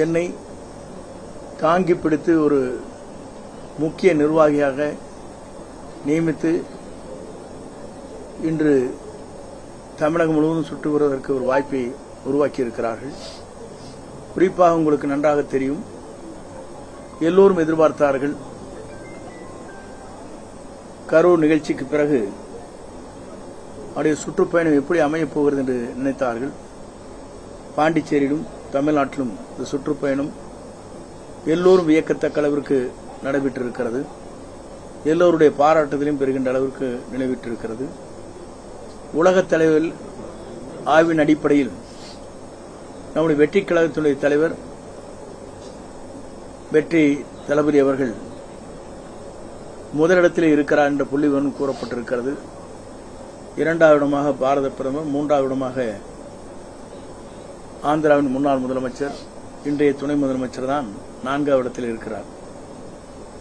என்னை தாங்கி பிடித்து ஒரு முக்கிய நிர்வாகியாக நியமித்து இன்று தமிழகம் முழுவதும் சுற்றி வருவதற்கு ஒரு வாய்ப்பை உருவாக்கியிருக்கிறார்கள். குறிப்பாக உங்களுக்கு நன்றாக தெரியும், எல்லோரும் எதிர்பார்த்தார்கள். கரூர் நிகழ்ச்சிக்கு பிறகு அவருடைய சுற்றுப்பயணம் எப்படி அமையப் போகிறது என்று நினைத்தார்கள். பாண்டிச்சேரியிலும் தமிழ்நாட்டிலும் இந்த சுற்றுப்பயணம் எல்லோரும் வியக்கத்தக்க அளவிற்கு நடைபெற்றிருக்கிறது. எல்லோருடைய பாராட்டுதலையும் பெறுகின்ற அளவிற்கு நினைவிட்டிருக்கிறது. உலகத் தலைவர் ஆய்வின் அடிப்படையில் நம்முடைய வெற்றி கழகத்தினுடைய தலைவர் வெற்றி தளபதி அவர்கள் முதலிடத்தில் இருக்கிறார் என்ற புள்ளிவிவரம் கூறப்பட்டிருக்கிறது. இரண்டாவது இடமாக பாரத பிரதமர், மூன்றாவது இடமாக ஆந்திராவின் முன்னாள் முதலமைச்சர், இன்றைய துணை முதலமைச்சர் தான் நான்காவது இடத்தில் இருக்கிறார்.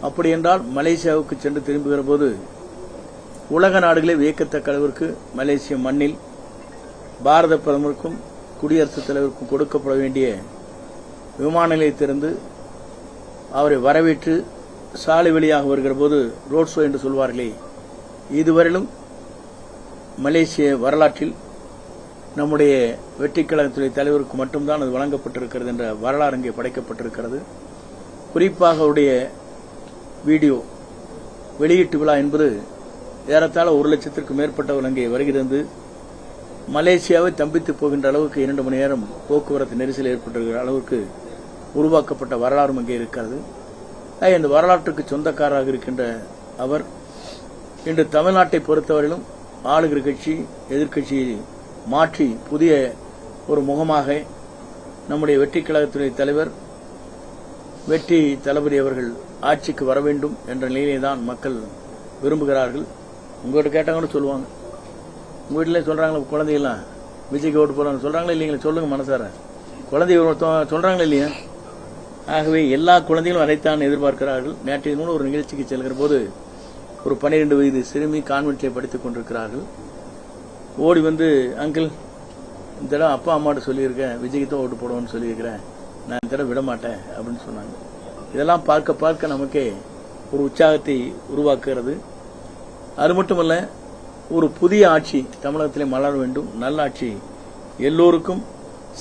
அப்படி என்றால் மலேசியாவுக்கு சென்று திரும்புகிற போது உலக நாடுகளே வியக்கத்தக்க அளவிற்கு மலேசிய மண்ணில் பாரத பிரதமருக்கும் குடியரசுத் தலைவருக்கும் கொடுக்கப்பட வேண்டிய விமான நிலையத்திலிருந்து அவரை வரவேற்று சாலை வழியாக வருகிற போது ரோட் ஷோ என்று சொல்வார்களே, இதுவரையிலும் மலேசிய வரலாற்றில் நம்முடைய வெற்றி கழகத்துடைய தலைவருக்கு மட்டும்தான் அது வழங்கப்பட்டிருக்கிறது என்ற வரலாறு அங்கே படைக்கப்பட்டிருக்கிறது. குறிப்பாக அவருடைய வீடியோ வெளியீட்டு விழா என்பது ஏறத்தாழ 1 லட்சத்திற்கு மேற்பட்டவர்கள் அங்கே வருகிறது. மலேசியாவை தம்பித்து போகின்ற அளவுக்கு 2 மணி நேரம் போக்குவரத்து நெரிசல் ஏற்பட்டிருக்கிற அளவுக்கு உருவாக்கப்பட்ட வரலாறும் அங்கே இருக்கிறது. இந்த வரலாற்றுக்கு சொந்தக்காரராக இருக்கின்ற அவர் இன்று தமிழ்நாட்டை பொறுத்தவரையிலும் ஆளுகிற கட்சி எதிர்க்கட்சியை மாற்றி புதிய ஒரு முகமாக நம்முடைய வெற்றி கழகத்துடைய தலைவர் வெற்றி தளபதி அவர்கள் ஆட்சிக்கு வர வேண்டும் என்ற நிலையிலே தான் மக்கள் விரும்புகிறார்கள். உங்கள்கிட்ட கேட்டாங்கன்னு சொல்லுவாங்க, உங்க வீட்டிலே சொல்றாங்களா குழந்தைகள்லாம் விஜய்க்கு ஓட்டு போறாங்க சொல்றாங்களா இல்லைங்களா? சொல்லுங்க மனசார, குழந்தை சொல்றாங்களா இல்லையா? ஆகவே எல்லா குழந்தைகளும் அதைத்தான் எதிர்பார்க்கிறார்கள். நேற்றைய தினம் ஒரு நிகழ்ச்சிக்கு செல்கிற போது ஒரு 12 வயது சிறுமி கான்வென்ட்ல படித்துக் கொண்டிருக்கிறார்கள். ஓடி வந்து, அங்கிள் இந்த தடவை அப்பா அம்மாட்ட சொல்லியிருக்கேன், விஜய்க்கு தான் ஓட்டு போடுவோம்னு சொல்லியிருக்கிறேன், நான் இந்த தடவை விட மாட்டேன் அப்படின்னு சொன்னாங்க. இதெல்லாம் பார்க்க பார்க்க நமக்கே ஒரு உற்சாகத்தை உருவாக்குகிறது. அது மட்டுமல்ல, ஒரு புதிய ஆட்சி தமிழகத்திலே மலர வேண்டும், நல்ல ஆட்சி, எல்லோருக்கும்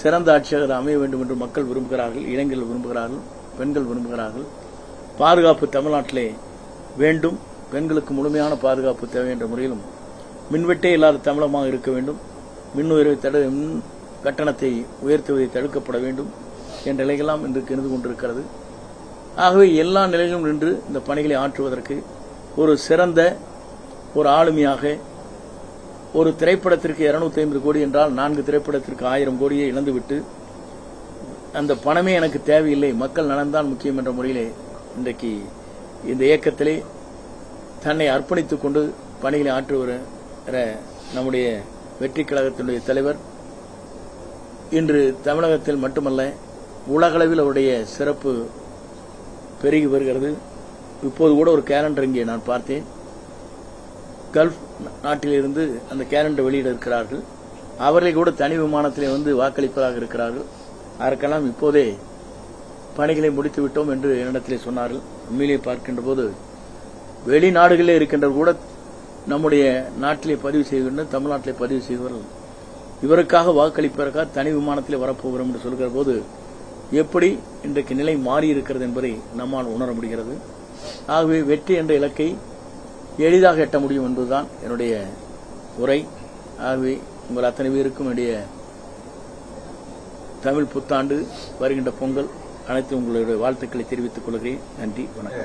சிறந்த ஆட்சியாக அமைய வேண்டும் என்று மக்கள் விரும்புகிறார்கள், இளைஞர்கள் விரும்புகிறார்கள், பெண்கள் விரும்புகிறார்கள். பாதுகாப்பு தமிழ்நாட்டிலே வேண்டும், பெண்களுக்கு முழுமையான பாதுகாப்பு தேவை என்ற முறையிலும் மின்வெட்டே இல்லாத தமிழகமாக இருக்க வேண்டும், மின் கட்டணத்தை உயர்த்துவதை தடுக்கப்பட வேண்டும் என்ற நிலைகளெல்லாம் இன்றைக்கு இருந்து கொண்டிருக்கிறது. ஆகவே எல்லா நிலையிலும் நின்று இந்த பணிகளை ஆற்றுவதற்கு ஒரு சிறந்த ஒரு ஆளுமையாக, ஒரு திரைப்படத்திற்கு 250 கோடி என்றால் 4 திரைப்படத்திற்கு 1000 கோடியை இழந்துவிட்டு அந்த பணமே எனக்கு தேவையில்லை, மக்கள் நலன்தான் முக்கியம் என்ற முறையிலே இன்றைக்கு இந்த இயக்கத்திலே தன்னை அர்ப்பணித்துக் கொண்டு பணிகளை ஆற்றி வருகிற நம்முடைய வெற்றி கழகத்தினுடைய தலைவர் இன்று தமிழகத்தில் மட்டுமல்ல உலகளவில் அவருடைய சிறப்பு பெருகி வருகிறது. இப்போது கூட ஒரு கேலண்டர் இங்கே நான் பார்த்தேன், கல்ஃப் நாட்டிலிருந்து அந்த கேலண்டர் வெளியிட இருக்கிறார்கள். அவர்களை கூட தனி விமானத்திலே வந்து வாக்களிப்பதாக இருக்கிறார்கள். அதற்கெல்லாம் இப்போதே பணிகளை முடித்துவிட்டோம் என்று என்னிடத்திலே சொன்னார்கள். உண்மையிலே பார்க்கின்ற போது வெளிநாடுகளிலே இருக்கின்ற கூட நம்முடைய நாட்டிலே பதிவு செய்கின்ற, தமிழ்நாட்டிலே பதிவு செய்வார்கள், இவருக்காக வாக்களிப்பதற்காக தனி விமானத்திலே வரப்போகிறோம் என்று சொல்கிற போது எப்படி இன்றைக்கு நிலை மாறியிருக்கிறது என்பதை நம்மால் உணர முடிகிறது. ஆகவே வெற்றி என்ற இலக்கை எளிதாக எட்ட முடியும் என்பதுதான் என்னுடைய உரை. ஆகவே உங்கள் அத்தனை பேருக்கும் என்னுடைய தமிழ் புத்தாண்டு, வருகின்ற பொங்கல் அனைத்து உங்களுடைய வாழ்த்துக்களை தெரிவித்துக் கொள்கிறேன். நன்றி, வணக்கம்.